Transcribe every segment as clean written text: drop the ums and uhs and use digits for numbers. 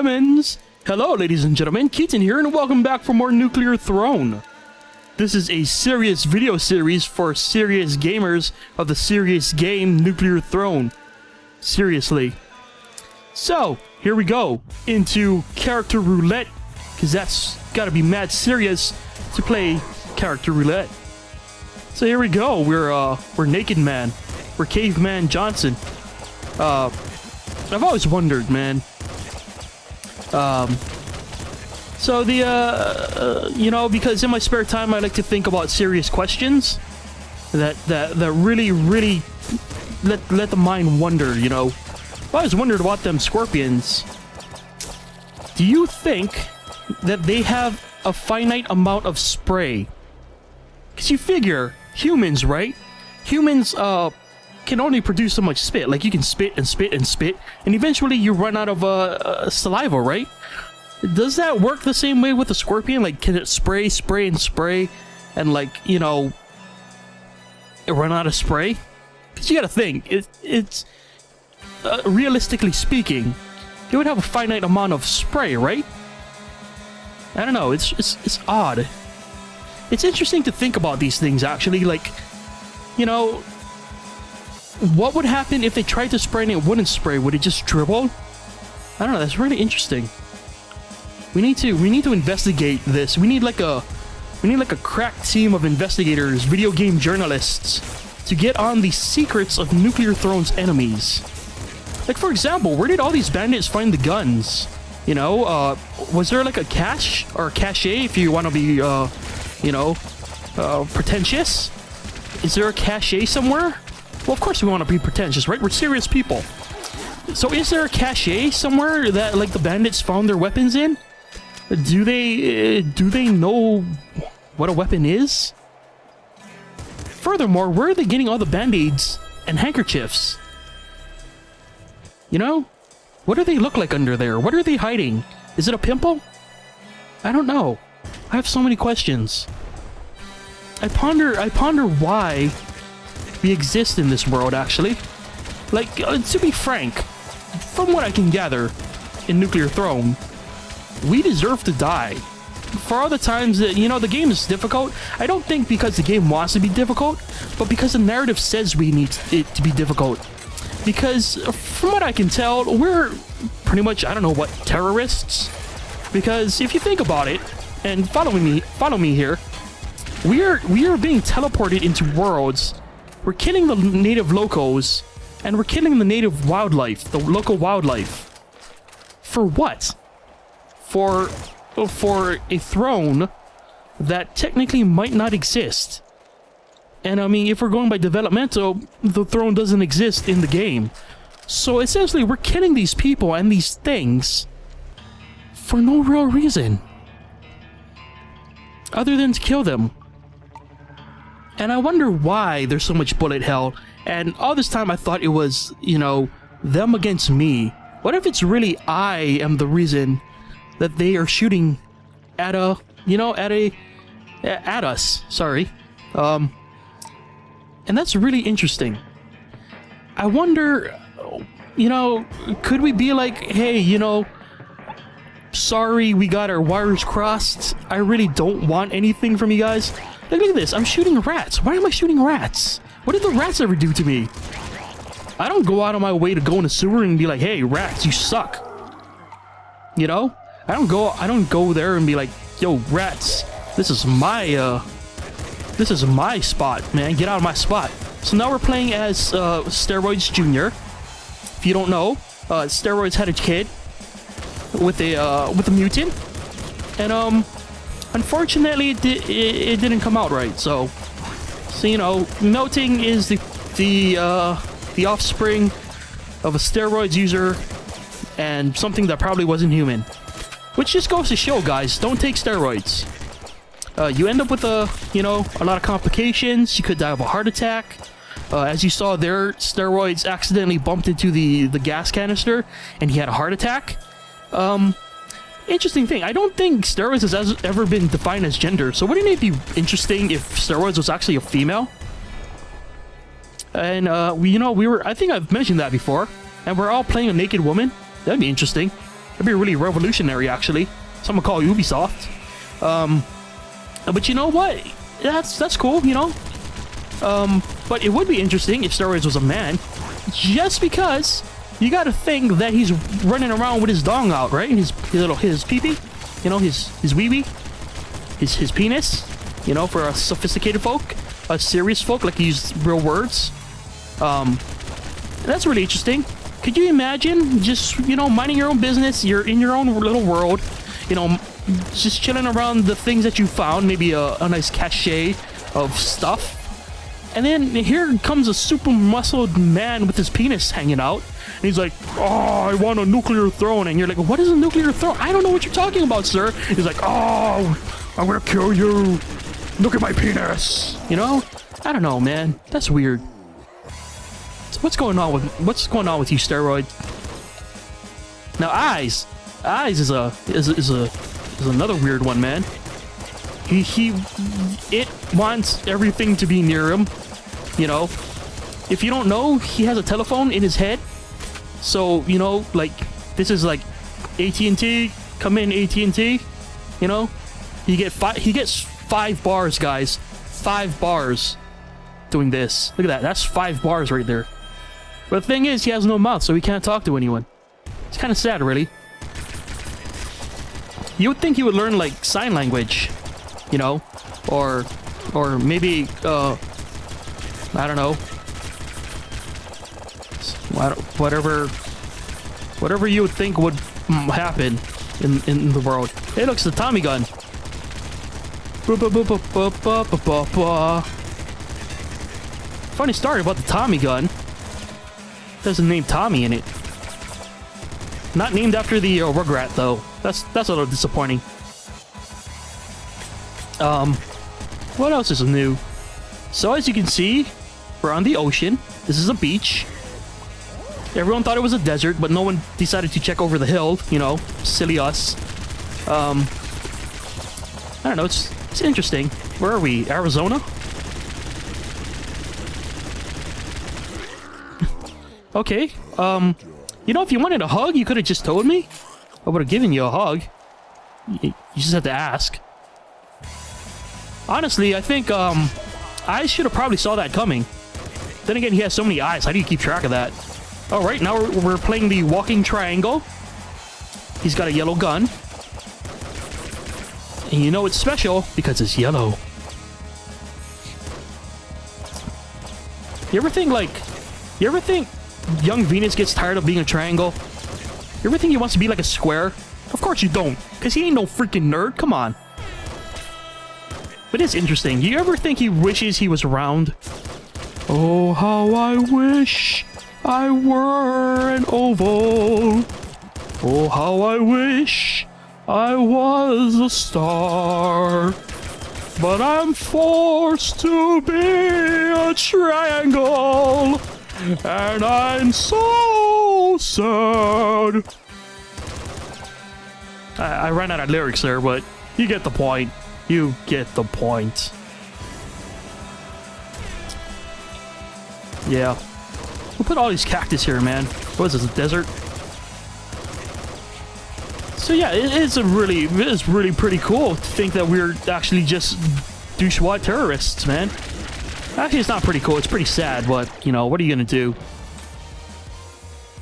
lemons! Hello, ladies and gentlemen, Keaton here, and welcome back for more Nuclear Throne. This is a serious video series for serious gamers of the serious game Nuclear Throne. Seriously. So, here we go into character roulette, because that's gotta be mad serious to play character roulette. So here we go, we're Naked Man. We're Caveman Johnson. I've always wondered, man. So you know, because in my spare time I like to think about serious questions that really let the mind wonder, you know. I always wondered about them scorpions. Do you think that they have a finite amount of spray? Because you figure, humans, right? Humans, can only produce so much spit. Like, you can spit and spit and spit, and eventually you run out of saliva, right? Does that work the same way with a scorpion? Like, can it spray, spray, and spray, and, like, you know, it run out of spray? Because you gotta think, it's realistically speaking, it would have a finite amount of spray, right? I don't know, it's odd. It's interesting to think about these things, actually. Like, you know, what would happen if they tried to spray and it wouldn't spray? Would it just dribble? I don't know, that's really interesting. We need to investigate this. We need like a crack team of investigators, video game journalists, to get on the secrets of Nuclear Throne's enemies. Like, for example, where did all these bandits find the guns? You know, was there like a cache or a cache, if you want to be you know, pretentious? Is there a cache somewhere? Well, of course we want to be pretentious, right? We're serious people. So is there a cache somewhere that, like, the bandits found their weapons in? Do they know what a weapon is? Furthermore, where are they getting all the band-aids and handkerchiefs? You know? What do they look like under there? What are they hiding? Is it a pimple? I don't know. I have so many questions. I ponder why we exist in this world, actually. Like, to be frank, from what I can gather in Nuclear Throne, we deserve to die. For all the times that, you know, the game is difficult, I don't think because the game wants to be difficult, but because the narrative says we need it to be difficult. Because, from what I can tell, we're pretty much, I don't know what, terrorists? Because if you think about it, and follow me here, we are being teleported into worlds. We're killing the native locals, and we're killing the native wildlife, the local wildlife. For what? For a throne that technically might not exist. And I mean, if we're going by developmental, the throne doesn't exist in the game. So essentially, we're killing these people and these things for no real reason, other than to kill them. And I wonder why there's so much bullet hell. And all this time I thought it was, you know, them against me. What if it's really I am the reason that they are shooting at at us, sorry. And that's really interesting. I wonder, you know, could we be like, hey, you know, sorry, we got our wires crossed. I really don't want anything from you guys. Look at this, I'm shooting rats. Why am I shooting rats? What did the rats ever do to me? I don't go out of my way to go in a sewer and be like, hey, rats, you suck. You know? I don't go there and be like, yo, rats, this is my spot, man. Get out of my spot. So now we're playing as Steroids Jr. If you don't know, Steroids had a kid with a mutant, and unfortunately it didn't come out right. So you know, melting is the offspring of a steroids user and something that probably wasn't human. Which just goes to show, guys, don't take steroids. You end up with a lot of complications. You could die of a heart attack. As you saw there, steroids accidentally bumped into the gas canister, and he had a heart attack. Interesting thing. I don't think steroids has ever been defined as gender. So wouldn't it be interesting if steroids was actually a female? And I think I've mentioned that before. And we're all playing a naked woman. That'd be interesting. That'd be really revolutionary, actually. Someone call Ubisoft. But you know what? That's cool, you know? But it would be interesting if Steroids was a man. Just because you gotta think that he's running around with his dong out, right? His pee-pee. You know, his wee-wee. His penis. You know, for us sophisticated folk. Us serious folk, like he used real words. That's really interesting. Could you imagine just, you know, minding your own business, you're in your own little world, you know, just chilling around the things that you found, maybe a nice cache of stuff. And then here comes a super muscled man with his penis hanging out. And he's like, oh, I want a nuclear throne. And you're like, what is a nuclear throne? I don't know what you're talking about, sir. He's like, oh, I'm gonna kill you. Look at my penis. You know? I don't know, man. That's weird. So what's going on with you, Steroid? Now, Eyes is another weird one, man. It wants everything to be near him, you know. If you don't know, he has a telephone in his head. So, you know, like, this is like AT&T, come in AT&T, you know. He gets 5 bars, guys. 5 bars doing this. Look at that. That's 5 bars right there. But the thing is, he has no mouth, so he can't talk to anyone. It's kind of sad, really. You would think he would learn, like, sign language, you know? Or maybe, I don't know. Whatever you would think would happen in the world. Hey, look, it's the Tommy gun. Funny story about the Tommy gun. There's a name Tommy in it. Not named after the Rugrat, though. That's a little disappointing. What else is new? So as you can see, we're on the ocean. This is a beach. Everyone thought it was a desert, but no one decided to check over the hill. You know, silly us. I don't know. It's interesting. Where are we? Arizona? Okay. You know, if you wanted a hug, you could have just told me. I would have given you a hug. You just have to ask. Honestly, I think, I should have probably saw that coming. Then again, he has so many eyes. How do you keep track of that? Alright, now we're playing the walking triangle. He's got a yellow gun. And you know it's special because it's yellow. You ever think young Venus gets tired of being a triangle? You ever think he wants to be like a square? Of course you don't, because he ain't no freaking nerd. Come on. But it's interesting. You ever think he wishes he was round? Oh, how I wish I were an oval. Oh, how I wish I was a star. But I'm forced to be a triangle. And I'm so sad. I ran out of lyrics there, but you get the point. You get the point. Yeah. We'll put all these cactus here, man. What is this, a desert? So yeah, it's really pretty cool to think that we're actually just douchewad terrorists, man. Actually, it's not pretty cool. It's pretty sad, but, you know, what are you gonna do?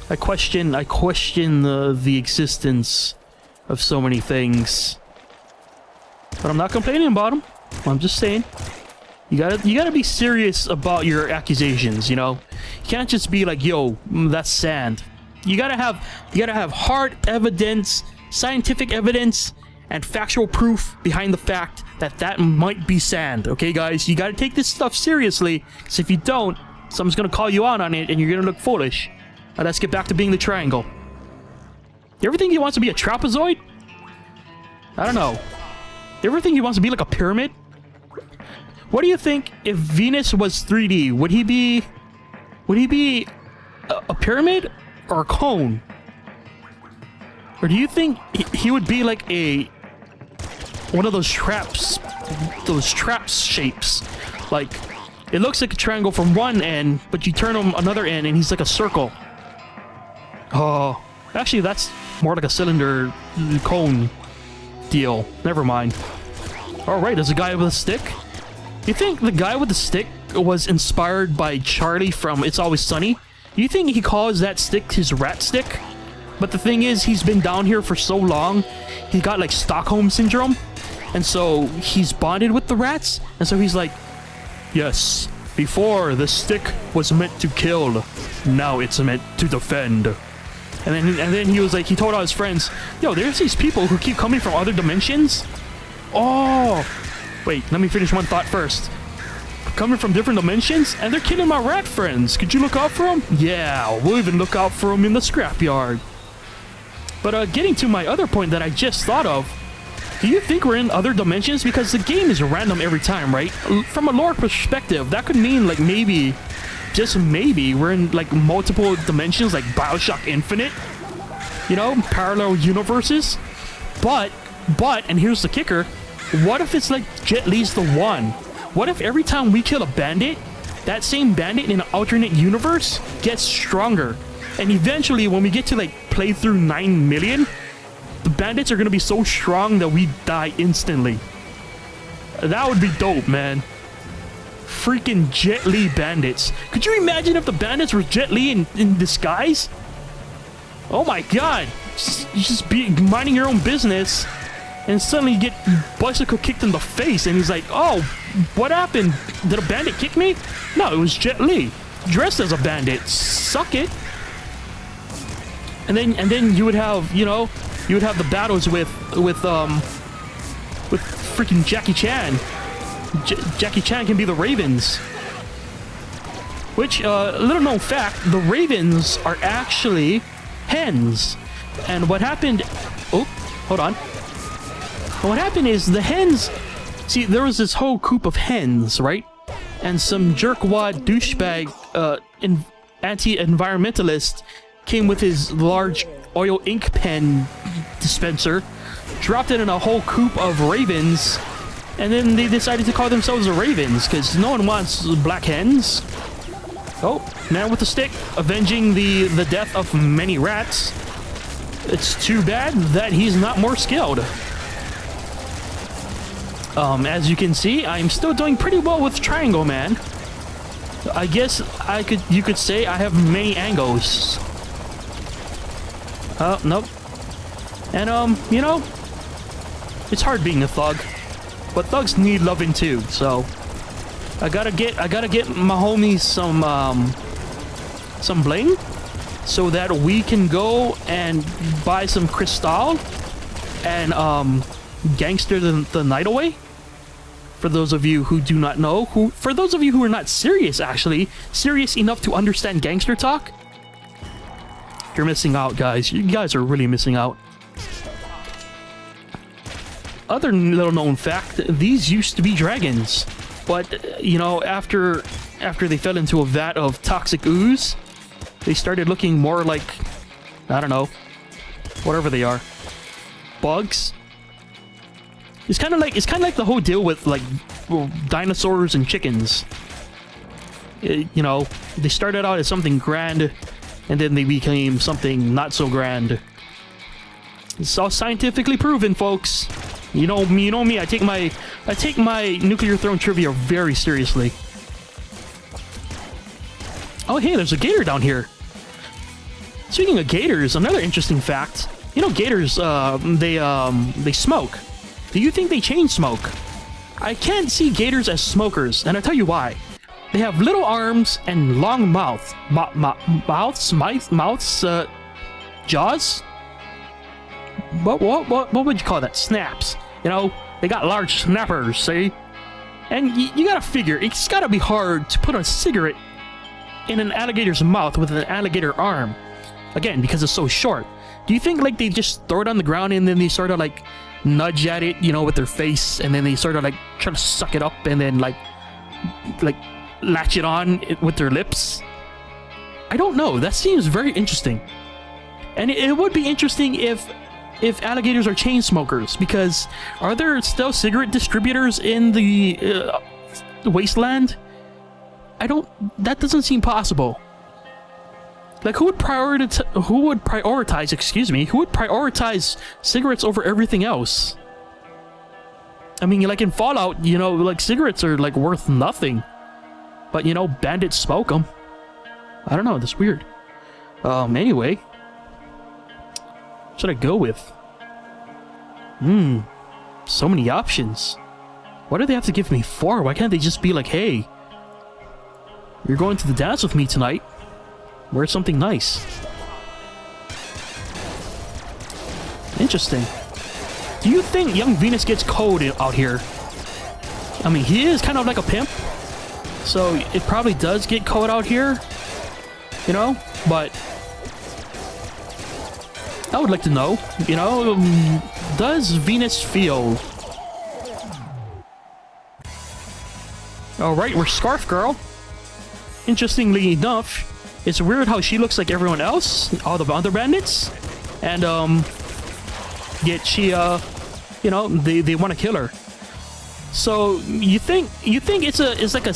I question the existence of so many things. But I'm not complaining about them. I'm just saying. You gotta be serious about your accusations, you know? You can't just be like, yo, that's sand. You gotta have hard evidence, scientific evidence, and factual proof behind the fact that might be sand, okay, guys? You gotta take this stuff seriously, because if you don't, someone's gonna call you out on it, and you're gonna look foolish. Now let's get back to being the triangle. You ever think he wants to be a trapezoid? I don't know. You ever think he wants to be like a pyramid? What do you think if Venus was 3D? Would he be a pyramid or a cone? Or do you think he would be like one of those trap shapes? Like, it looks like a triangle from one end, but you turn him another end and he's like a circle. Oh, actually that's more like a cylinder cone deal. Never mind. Alright, there's a guy with a stick. You think the guy with the stick was inspired by Charlie from It's Always Sunny? You think he calls that stick his rat stick? But the thing is, he's been down here for so long, he got like Stockholm Syndrome. And so he's bonded with the rats. And so he's like, yes, before the stick was meant to kill, now it's meant to defend. And then he was like, he told all his friends, yo, there's these people who keep coming from other dimensions. Oh, wait, let me finish one thought first. Coming from different dimensions, and they're killing my rat friends. Could you look out for them? Yeah, we'll even look out for them in the scrapyard. But getting to my other point that I just thought of, do you think we're in other dimensions? Because the game is random every time, right? From a lore perspective, that could mean like maybe, just maybe, we're in like multiple dimensions, like BioShock Infinite. You know, parallel universes. But, and here's the kicker, what if it's like Jet Li's the one? What if every time we kill a bandit, that same bandit in an alternate universe gets stronger? And eventually, when we get to like playthrough 9 million, the bandits are gonna be so strong that we die instantly. That would be dope, man. Freaking Jet Li bandits. Could you imagine if the bandits were Jet Li in disguise? Oh my god. You just be minding your own business, and suddenly you get bicycle kicked in the face, and he's like, oh, what happened? Did a bandit kick me? No, it was Jet Li, dressed as a bandit. Suck it. And then you would have, you know, you would have the battles with freaking Jackie Chan. Jackie Chan can be the Ravens. Which, little known fact, the Ravens are actually hens. And what happened... Oh, hold on. What happened is the hens... See, there was this whole coop of hens, right? And some jerkwad douchebag anti-environmentalist came with his large oil ink pen dispenser, dropped it in a whole coop of ravens, and then they decided to call themselves the Ravens, because no one wants black hens. Oh, man with a stick, avenging the death of many rats. It's too bad that he's not more skilled. As you can see, I'm still doing pretty well with Triangle Man. I guess you could say I have many angles. Nope. And, you know, it's hard being a thug, but thugs need loving too, so I gotta get my homies some bling so that we can go and buy some crystal and, gangster the night away. For those of you who do not know, for those of you who are not serious, actually, serious enough to understand gangster talk, you're missing out, guys. You guys are really missing out. Other little known fact, these used to be dragons. But, you know, after they fell into a vat of toxic ooze, they started looking more like, I don't know, whatever they are. Bugs? It's kind of like the whole deal with like dinosaurs and chickens. You know, they started out as something grand, and then they became something not so grand. It's all scientifically proven, folks. You know me. I take my Nuclear Throne trivia very seriously. Oh, hey, there's a gator down here. Speaking of gators, another interesting fact. You know, gators, they smoke. Do you think they chain smoke? I can't see gators as smokers, and I'll tell you why. They have little arms and long mouths, jaws? What would you call that? Snaps. You know, they got large snappers, see? And you gotta figure, it's gotta be hard to put a cigarette in an alligator's mouth with an alligator arm. Again, because it's so short. Do you think, like, they just throw it on the ground and then they sort of, like, nudge at it, you know, with their face, and then they sort of, like, try to suck it up and then, like latch it on with their lips? I don't know. That seems very interesting. And it would be interesting if alligators are chain smokers, because are there still cigarette distributors in the wasteland? That doesn't seem possible. Like, who would prioritize, excuse me, who would prioritize cigarettes over everything else? I mean, like in Fallout, you know, like cigarettes are like worth nothing. But, you know, bandits smoke them. I don't know, that's weird. Anyway. What should I go with? So many options. What do they have to give me 4? Why can't they just be like, hey, you're going to the dance with me tonight. Wear something nice. Interesting. Do you think young Venus gets code out here? I mean, he is kind of like a pimp. So it probably does get code out here. You know? But I would like to know, you know, does Venus feel? Alright, we're Scarf Girl. Interestingly enough, it's weird how she looks like everyone else, all the other bandits. And, yet she, you know, they want to kill her. So, you think it's like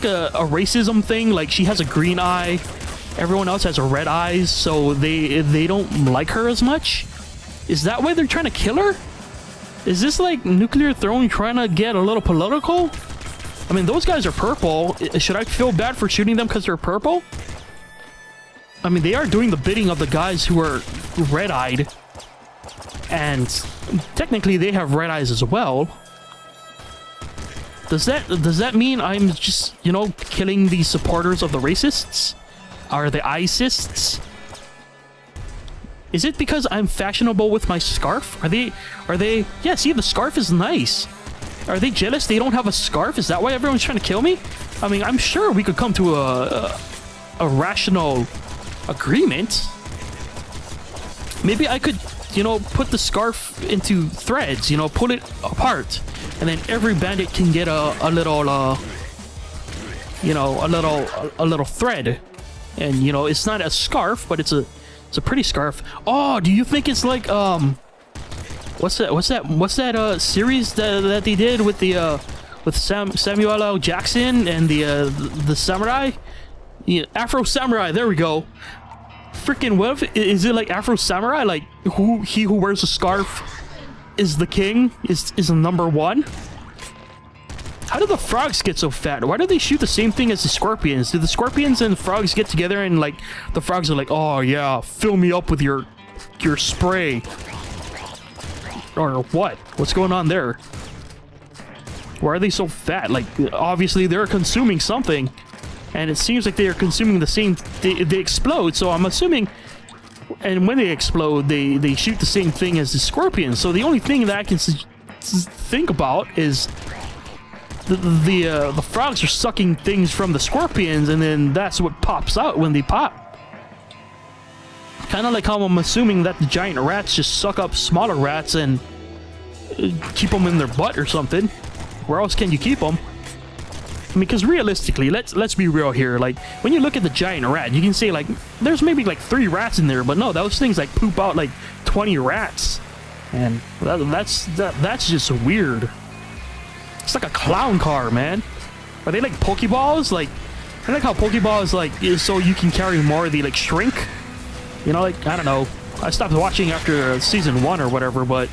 a racism thing? Like, she has a green eye, everyone else has a red eyes, so they don't like her as much? Is that why they're trying to kill her? Is this like Nuclear Throne trying to get a little political? I mean, those guys are purple. Should I feel bad for shooting them because they're purple? I mean, they are doing the bidding of the guys who are red-eyed. And technically, they have red eyes as well. Does that mean I'm just, you know, killing the supporters of the racists? Are they ISISts? Is it because I'm fashionable with my scarf? Are they... Yeah, see, the scarf is nice. Are they jealous they don't have a scarf? Is that why everyone's trying to kill me? I mean, I'm sure we could come to a rational agreement. Maybe I could, you know, put the scarf into threads, you know, pull it apart. And then every bandit can get a little, you know, a little thread. And, you know, it's not a scarf, but it's a pretty scarf. Oh, do you think it's like, what's that series that they did with the with Samuel L. Jackson and the samurai? Yeah, Afro Samurai, there we go. Freaking, what if, is it like Afro Samurai? Like, he who wears a scarf is the king, is the number one? How do the frogs get so fat? Why do they shoot the same thing as the scorpions? Do the scorpions and frogs get together and like the frogs are like, oh yeah, fill me up with your spray? Or what? What's going on there? Why are they so fat? Like, obviously they're consuming something. And it seems like they are consuming the same... They explode, so I'm assuming... And when they explode, they shoot the same thing as the scorpions. So the only thing that I can think about is... The frogs are sucking things from the scorpions, and then that's what pops out when they pop. Kind of like how I'm assuming that the giant rats just suck up smaller rats and keep them in their butt or something. Where else can you keep them? I mean, because realistically, let's be real here. Like, when you look at the giant rat, you can say like there's maybe like 3 rats in there, but no, those things like poop out like 20 rats, and that's just weird. It's like a clown car, man. Are they like Pokeballs? Like, I like how Pokeballs like is so you can carry more. They like shrink. You know, like, I don't know. I stopped watching after season 1 or whatever, but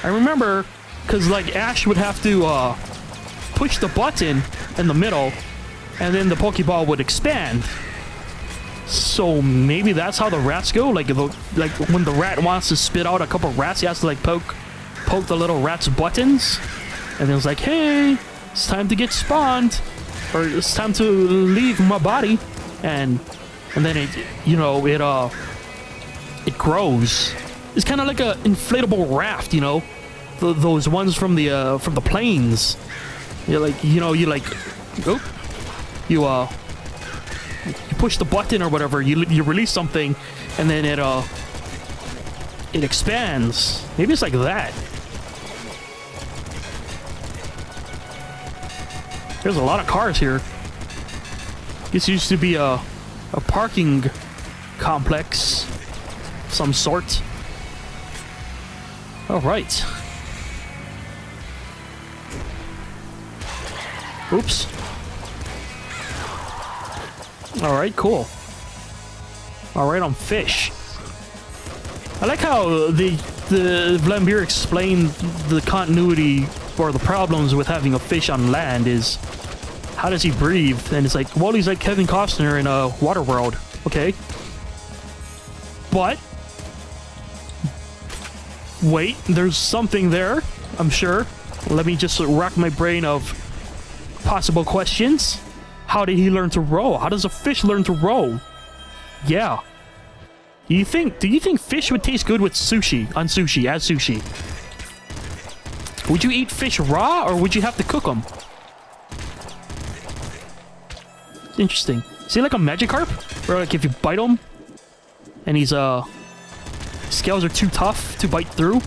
I remember because like Ash would have to push the button in the middle, and then the Pokeball would expand. So maybe that's how the rats go. Like, when the rat wants to spit out a couple rats, he has to like poke the little rat's buttons. And then it's like, hey, it's time to get spawned, or it's time to leave my body, and then it, you know, it grows. It's kind of like an inflatable raft, you know, those ones from the planes. You're like, you know, you like, oh, you push the button or whatever, you release something, and then it expands. Maybe it's like that. There's a lot of cars here. This used to be a parking complex of some sort. All right. Oops. All right, cool. All right, on fish. I like how the Vlambeer explained the continuity or the problems with having a fish on land is how does he breathe? And it's like, well, he's like Kevin Costner in a Waterworld. Okay. But wait, there's something there, I'm sure. Let me just rack my brain of possible questions. How did he learn to row? How does a fish learn to row? Yeah. Do you think fish would taste good with sushi, as sushi? Would you eat fish raw or would you have to cook them? Interesting. Is he like a Magikarp? Where like if you bite him and he's scales are too tough to bite through,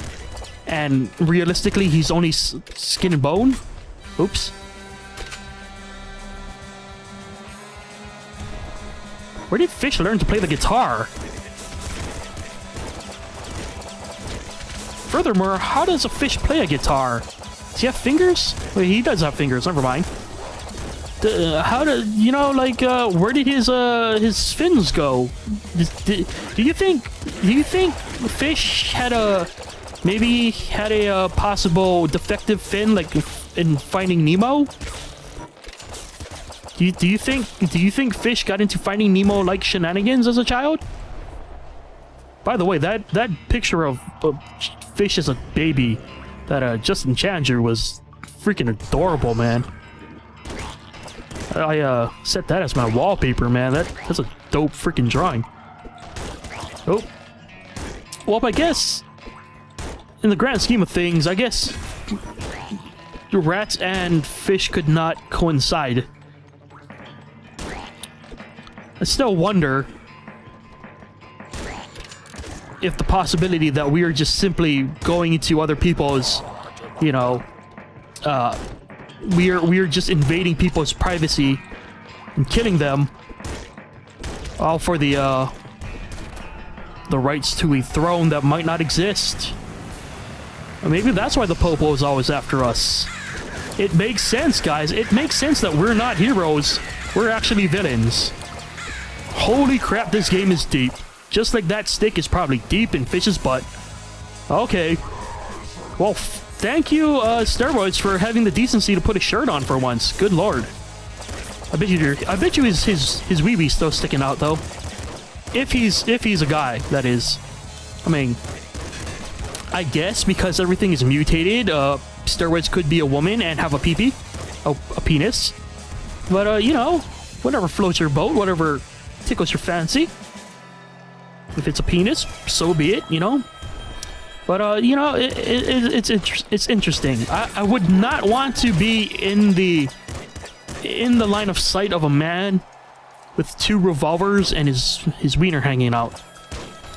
and realistically he's only skin and bone? Oops. Where did fish learn to play the guitar? Furthermore, how does a fish play a guitar? Does he have fingers? Wait, he does have fingers, never mind. How do you know, like, where did his fins go? Do you think fish had maybe had a possible defective fin, like in Finding Nemo? Do you think fish got into Finding Nemo like shenanigans as a child? By the way, that picture of fish as a baby that Justin Challenger was freaking adorable, man. I set that as my wallpaper, man. That's a dope freaking drawing. Oh. Well, I guess in the grand scheme of things, I guess rats and fish could not coincide. I still wonder if the possibility that we are just simply going into other people's, you know, we are just invading people's privacy and killing them, all for the rights to a throne that might not exist. Or maybe that's why the Popo is always after us. It makes sense, guys. It makes sense that we're not heroes. We're actually villains. Holy crap, this game is deep. Just like that stick is probably deep in Fish's butt. Okay. Well, thank you, Steroids, for having the decency to put a shirt on for once. Good lord. I bet you his wee-wee's still sticking out, though. If he's a guy, that is. I mean, I guess because everything is mutated, Steroids could be a woman and have a pee-pee. A penis. But, you know, whatever floats your boat, whatever tickles your fancy. If it's a penis, so be it, you know. But, you know, it's interesting. I would not want to be in the line of sight of a man with 2 revolvers and his wiener hanging out.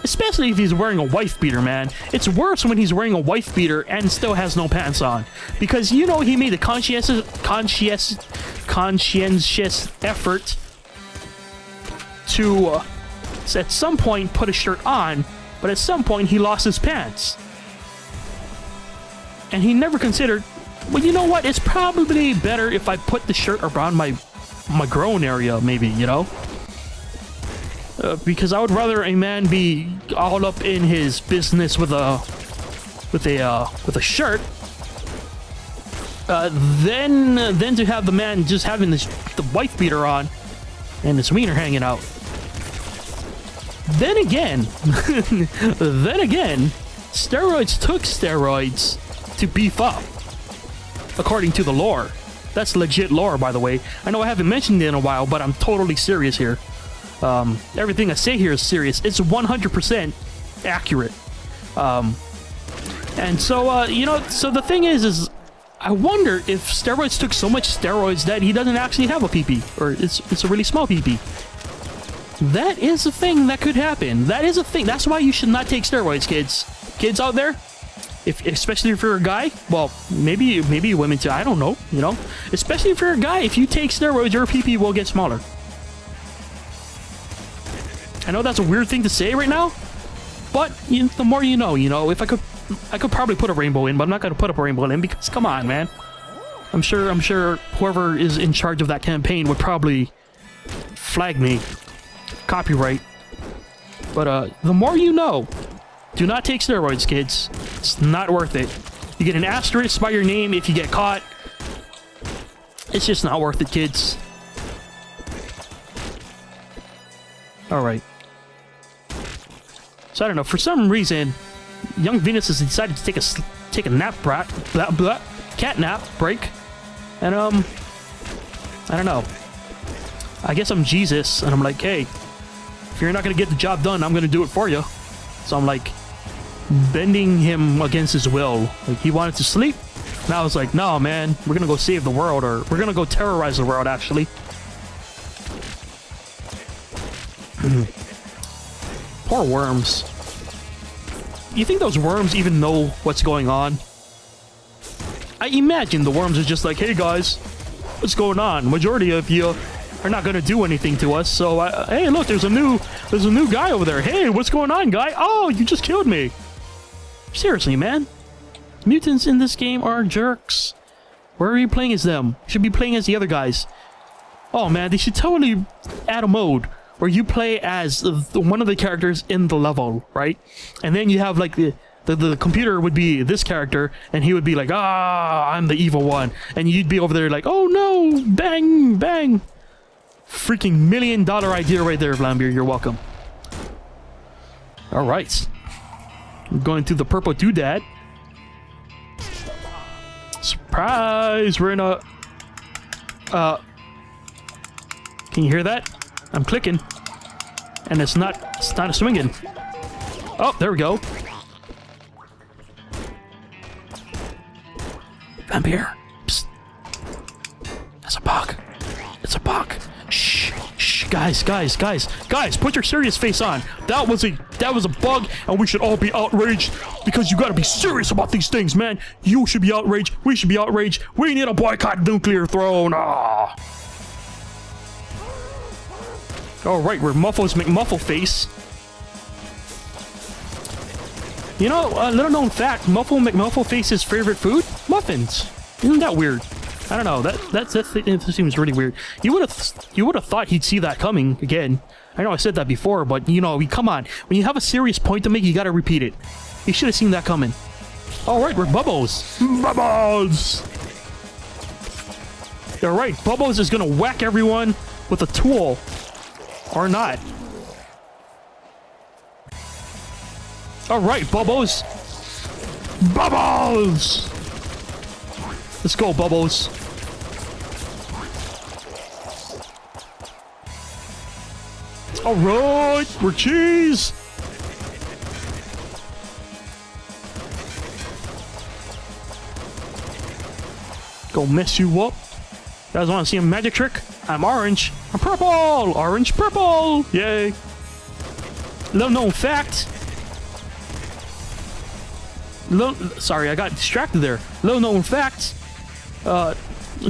Especially if he's wearing a wife beater, man. It's worse when he's wearing a wife beater and still has no pants on. Because, you know, he made a conscientious effort to, at some point, put a shirt on, but at some point he lost his pants. And he never considered, well, you know what? It's probably better if I put the shirt around my groin area, maybe, you know? Because I would rather a man be all up in his business with a shirt than to have the man just having the wife beater on and his wiener hanging out. Then again, Steroids took steroids to beef up, according to the lore. That's legit lore, by the way. I know I haven't mentioned it in a while, but I'm totally serious here. Everything I say here is serious. It's 100% accurate. And so, you know, so the thing is I wonder if Steroids took so much steroids that he doesn't actually have a PP, or it's a really small PP. That is a thing that could happen. That is a thing. That's why you should not take steroids, kids. Kids out there, especially if you're a guy. Well, maybe women too. I don't know. You know, especially if you're a guy, if you take steroids, your PP will get smaller. I know that's a weird thing to say right now, but you know, the more you know. You know, if I could probably put a rainbow in, but I'm not gonna put up a rainbow in because come on, man. I'm sure whoever is in charge of that campaign would probably flag me. Copyright. But the more you know. Do not take steroids, kids. It's not worth it. You get an asterisk by your name if you get caught. It's just not worth it, kids. Alright. So I don't know, for some reason, young Venus has decided to take a nap cat nap break. And I don't know. I guess I'm Jesus, and I'm like, hey, if you're not gonna get the job done, I'm gonna do it for you. So I'm like bending him against his will. Like, he wanted to sleep, and I was like, no, man, we're gonna go save the world, or we're gonna go terrorize the world, actually. Poor worms. You think those worms even know what's going on? I imagine the worms are just like, hey guys, what's going on? Majority of you are not gonna do anything to us, so hey, look, there's a new guy over there. Hey, what's going on, guy? Oh, you just killed me. Seriously, man. Mutants in this game are jerks. Where are you playing as them? You should be playing as the other guys. Oh man, they should totally add a mode where you play as one of the characters in the level, right? And then you have like the computer would be this character, and he would be like, ah, I'm the evil one, and you'd be over there like, oh no, bang, bang. Freaking $1 million idea right there, Vlambeer. You're welcome. All right, we're going to the purple doodad. Surprise! We're in a. Can you hear that? I'm clicking, and it's not a swinging. Oh, there we go. Vampire. Psst. It's a bug. It's a bug. Shh, shh, guys, put your serious face on. That was a bug, and we should all be outraged because you gotta be serious about these things, man. You should be outraged. We should be outraged. We need a boycott nuclear throne. Ah. All right, we're Muffles McMuffleface. You know, a little known fact: Muffle McMuffleface's favorite food? Muffins. Isn't that weird? I don't know. That seems really weird. You would have thought he'd see that coming again. I know I said that before, but you know, come on. When you have a serious point to make, you gotta repeat it. He should have seen that coming. All right, we're Bubbles. Bubbles. All right, Bubbles is gonna whack everyone with a tool, or not. All right, Bubbles. Bubbles. Let's go, Bubbles. All right, we're cheese. Go mess you up. You guys want to see a magic trick? I'm orange. I'm purple. Orange, purple. Yay. Little known fact. Sorry, I got distracted there. Little known fact.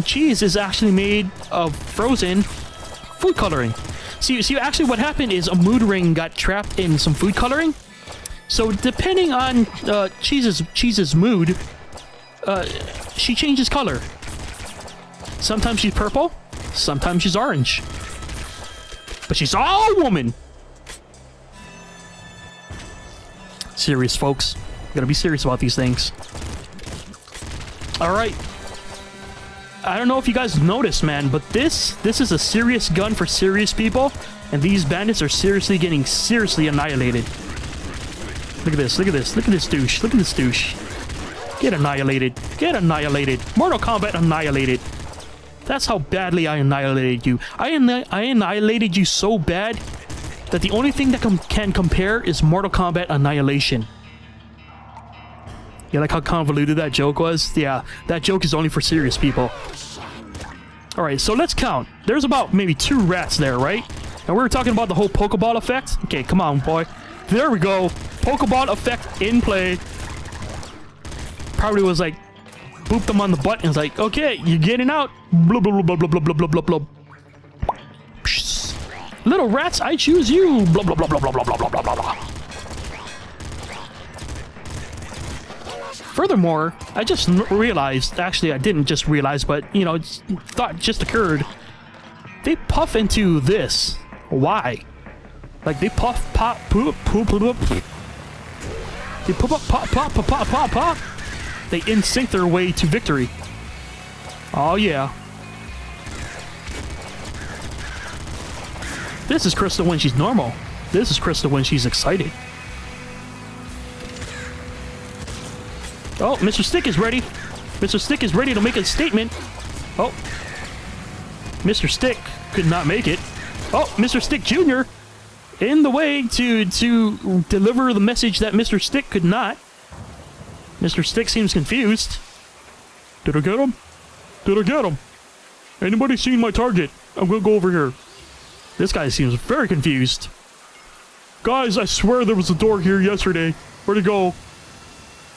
Cheese is actually made of frozen food coloring. See, actually what happened is a mood ring got trapped in some food coloring. So depending on Cheese's mood, she changes color. Sometimes she's purple, sometimes she's orange. But she's all woman. Serious, folks. Gotta be serious about these things. All right. I don't know if you guys noticed, man, but this is a serious gun for serious people, and these bandits are seriously getting annihilated. Look at this, look at this, look at this douche, look at this douche. Get annihilated, get annihilated. Mortal Kombat annihilated. That's how badly I annihilated you. I annihilated you so bad that the only thing that can compare is Mortal Kombat Annihilation. You like how convoluted that joke was? Yeah, that joke is only for serious people. Alright, so let's count. There's about maybe 2 rats there, right? And we were talking about the whole Pokeball effect. Okay, come on, boy. There we go. Pokeball effect in play. Probably was like, booped them on the butt and was like, okay, you're getting out. Blub, blub, blub, blub, blub, blub, blub, blub. Little rats, I choose you. Blah, blah, blah, blah, blah, blah, blah, blah, blah, blah. Furthermore, I just realized, actually I didn't just realize, but, you know, thought just occurred. They puff into this. Why? Like they puff, pop, poop, poop, poop, poop. They pop, pop, pop, pop, pop, pop, pop. They in-sync their way to victory. Oh yeah. This is Crystal when she's normal. This is Crystal when she's excited. Oh, Mr. Stick is ready. Mr. Stick is ready to make a statement. Oh. Mr. Stick could not make it. Oh, Mr. Stick Jr. in the way to deliver the message that Mr. Stick could not. Mr. Stick seems confused. Did I get him? Did I get him? Anybody seen my target? I'm gonna go over here. This guy seems very confused. Guys, I swear there was a door here yesterday. Where'd it go?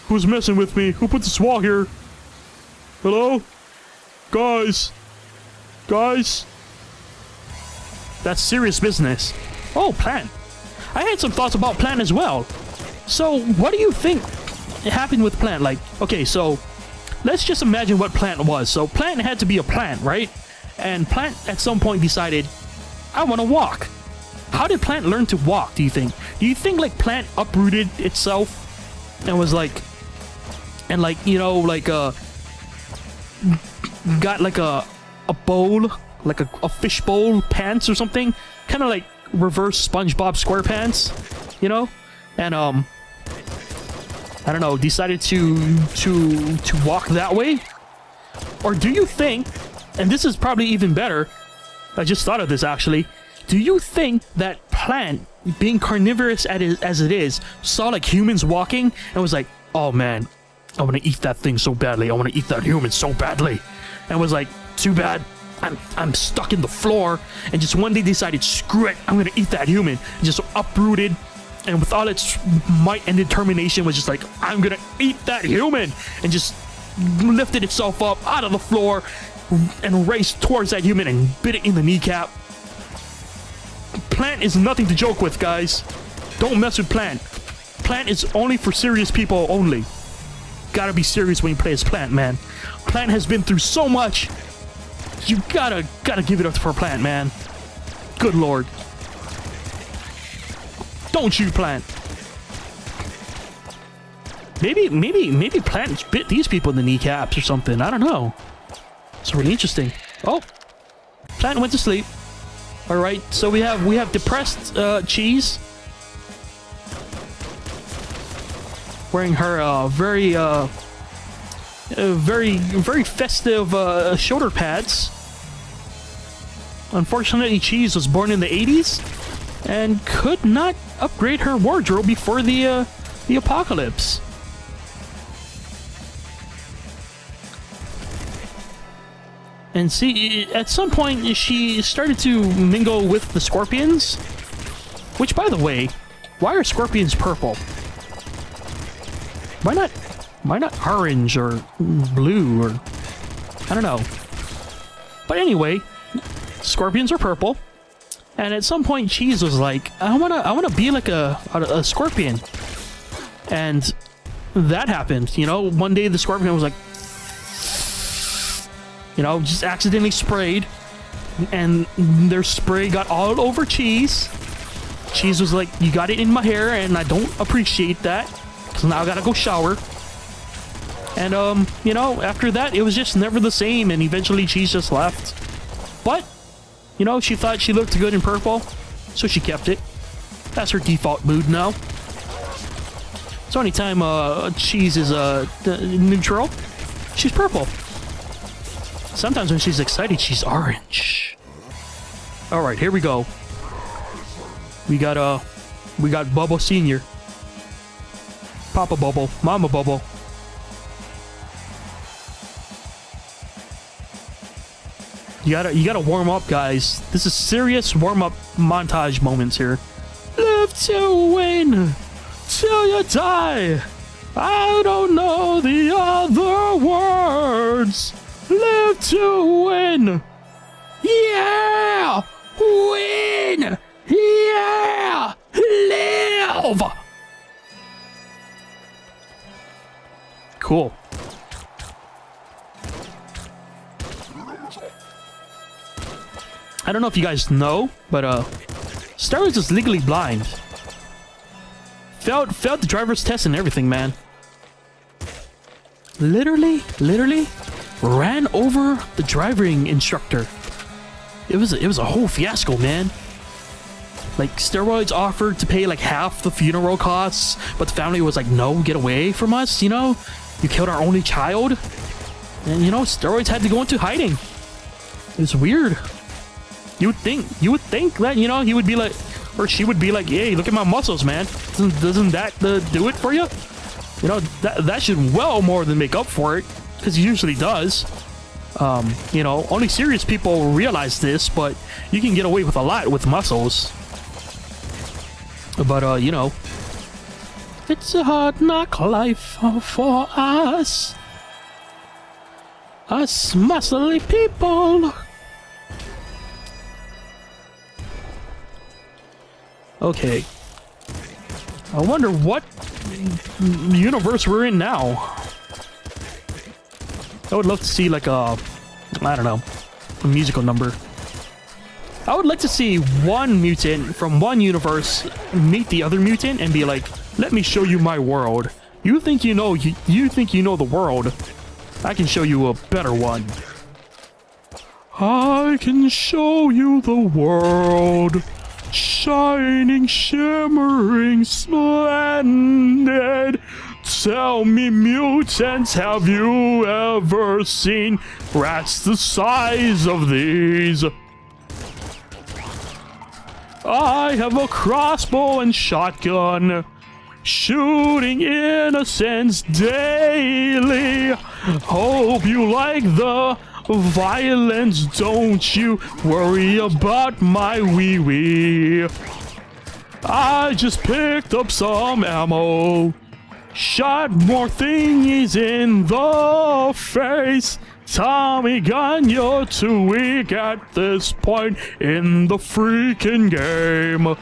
Who's messing with me? Who put this wall here? Hello? Guys? Guys? That's serious business. Oh, Plant. I had some thoughts about Plant as well. So, what do you think happened with Plant? Like, okay, so let's just imagine what Plant was. So, Plant had to be a plant, right? And Plant at some point decided, I want to walk. How did Plant learn to walk, do you think? Do you think, like, Plant uprooted itself and was like, and like, you know, like, got like a bowl, like a fish bowl pants or something? Kind of like reverse SpongeBob SquarePants, you know? And, I don't know, decided to walk that way? Or do you think, and this is probably even better, I just thought of this actually, do you think that Plant, being carnivorous as it is, saw like humans walking and was like, oh man, I want to eat that thing so badly, I want to eat that human so badly, and was like, too bad, I'm stuck in the floor, and just one day decided, screw it, I'm gonna eat that human, and just uprooted, and with all its might and determination was just like, I'm gonna eat that human, and just lifted itself up out of the floor and raced towards that human and bit it in the kneecap. Plant is nothing to joke with, guys. Don't mess with Plant. Plant is only for serious people only. Gotta be serious when you play as Plant, man. Plant has been through so much. You gotta give it up for Plant, man. Good lord. Don't you, Plant. Maybe Plant bit these people in the kneecaps or something. I don't know. It's really interesting. Oh, Plant went to sleep. All right, so we have depressed Cheese wearing her very festive shoulder pads. Unfortunately, Cheese was born in the 80s and could not upgrade her wardrobe before the apocalypse. And see, at some point, she started to mingle with the scorpions. Which, by the way, why are scorpions purple? Why not orange or blue or... I don't know. But anyway, scorpions are purple. And at some point, Cheese was like, I wanna be like a scorpion. And that happened. You know, one day the scorpion was like... You know, just accidentally sprayed, and their spray got all over Cheese. Cheese was like, you got it in my hair, and I don't appreciate that, because now I gotta go shower. And, you know, after that, it was just never the same, and eventually Cheese just left. But, you know, she thought she looked good in purple, so she kept it. That's her default mood now. So anytime, Cheese is, neutral, she's purple. Sometimes when she's excited, she's orange. Alright, here we go. We got Bubble Senior. Papa Bubble, Mama Bubble. You gotta warm up, guys. This is serious warm-up montage moments here. Live to win till you die. I don't know the other words. Live to win! Yeah! Win! Yeah! Live! Cool. I don't know if you guys know, but Steroids is legally blind. Failed the driver's test and everything, man. Literally ran over the driving instructor. It was a whole fiasco, man. Like, steroids offered to pay like half the funeral costs, but the family was like, no, get away from us, you know? You killed our only child. And, you know, steroids had to go into hiding. It was weird. You would think that, you know, he would be like, or she would be like, hey, look at my muscles, man. Doesn't that do it for you? You know, that should well more than make up for it, because it usually does. You know, only serious people realize this, but you can get away with a lot with muscles. But, you know, it's a hard knock life for us. Us muscly people. Okay. I wonder what universe we're in now. I would love to see like a, I don't know, a musical number. I would like to see one mutant from one universe meet the other mutant and be like, let me show you my world. You think you know the world. I can show you a better one. I can show you the world. Shining, shimmering, splendid. Tell me, mutants, have you ever seen rats the size of these? I have a crossbow and shotgun, shooting innocents daily. Hope you like the violence, don't you worry about my wee-wee. I just picked up some ammo, shot more thingies in the face. Tommy gun, you're too weak at this point in the freaking game.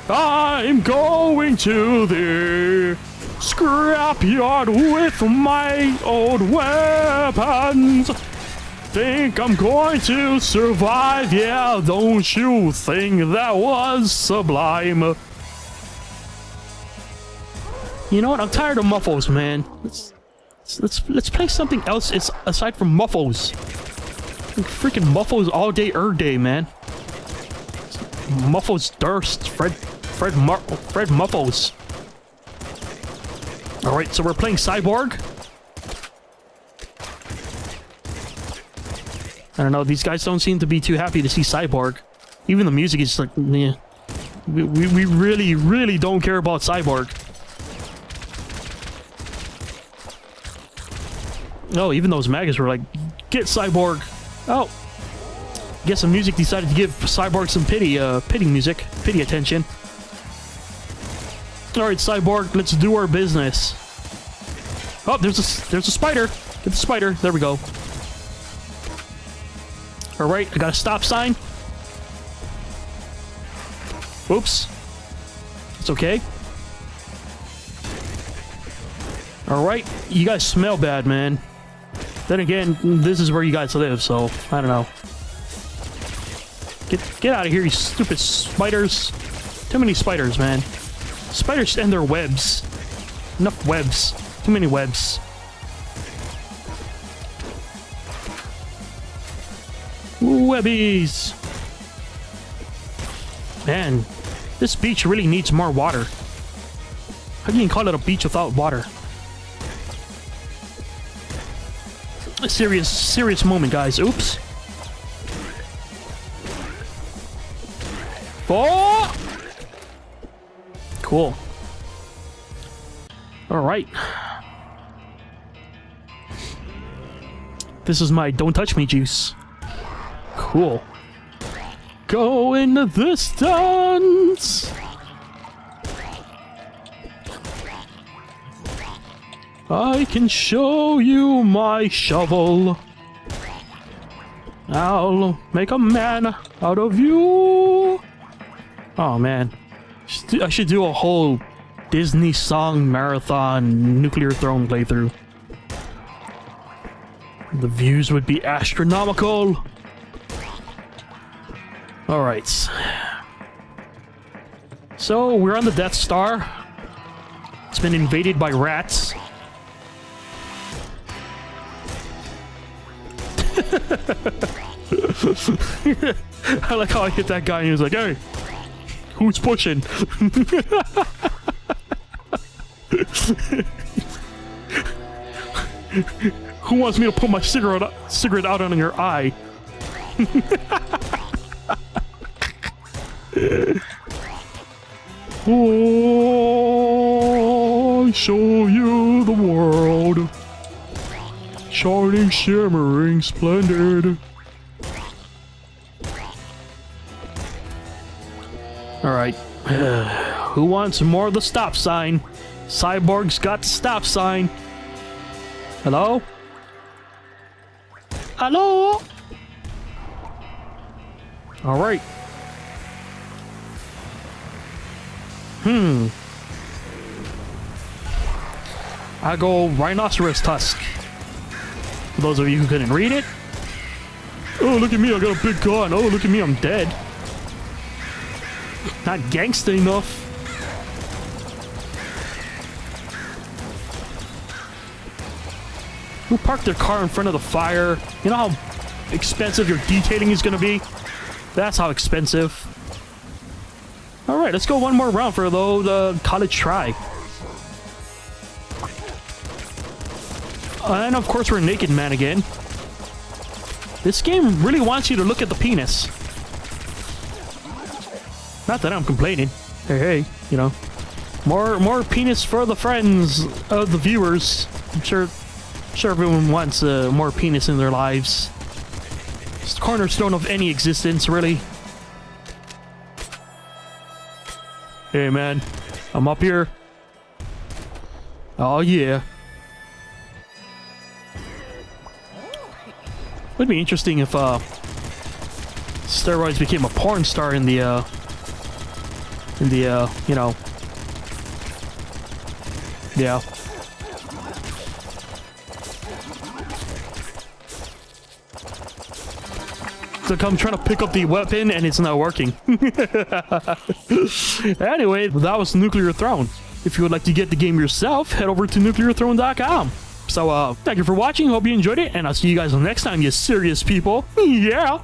I'm going to the scrapyard with my old weapons. Think I'm going to survive? Yeah, don't you think that was sublime? You know what? I'm tired of muffles, man. Let's play something else aside from muffles. Freaking muffles all day, man. Muffles Durst, Fred Muffles. All right, so we're playing Cyborg. I don't know. These guys don't seem to be too happy to see Cyborg. Even the music is like, yeah. We really don't care about Cyborg. Oh, even those maggots were like, get Cyborg. Oh. Guess the music decided to give Cyborg some pity attention. Alright, Cyborg, let's do our business. Oh, there's a spider. Get the spider. There we go. Alright, I got a stop sign. Whoops. It's okay. Alright, you guys smell bad, man. Then again, this is where you guys live, so I don't know. Get out of here, you stupid spiders. Too many spiders, man. Spiders and their webs. Enough webs. Too many webs. Webbies. Man, this beach really needs more water. How can you call it a beach without water? A serious moment, guys. Oops. Oh! Cool. Alright. This is my don't touch me juice. Cool. Go in the distance. I can show you my shovel. I'll make a man out of you. Oh man, I should do a whole Disney song marathon Nuclear Throne playthrough. The views would be astronomical. Alright. So, we're on the Death Star. It's been invaded by rats. I like how I hit that guy and he was like, hey, who's pushing? Who wants me to put my cigarette out on your eye? Oh, I show you the world. Shining, shimmering, splendid. Alright. Who wants more of the stop sign? Cyborg's got the stop sign. Hello? Hello? Alright. I go rhinoceros tusk. For those of you who couldn't read it. Oh, look at me, I got a big gun. Oh, look at me, I'm dead. Not gangsta enough. Who parked their car in front of the fire? You know how expensive your detailing is gonna be? That's how expensive. Alright, let's go one more round for the college try. And of course we're Naked Man again. This game really wants you to look at the penis. Not that I'm complaining. Hey, you know. More penis for the friends of the viewers. I'm sure everyone wants more penis in their lives. It's the cornerstone of any existence, really. Hey man, I'm up here. Oh yeah. Would be interesting if steroids became a porn star in the you know. Yeah. So I'm trying to pick up the weapon and it's not working. Anyway, that was Nuclear Throne. If you would like to get the game yourself, head over to nuclearthrone.com. So, thank you for watching. Hope you enjoyed it, and I'll see you guys next time, you serious people. Yeah!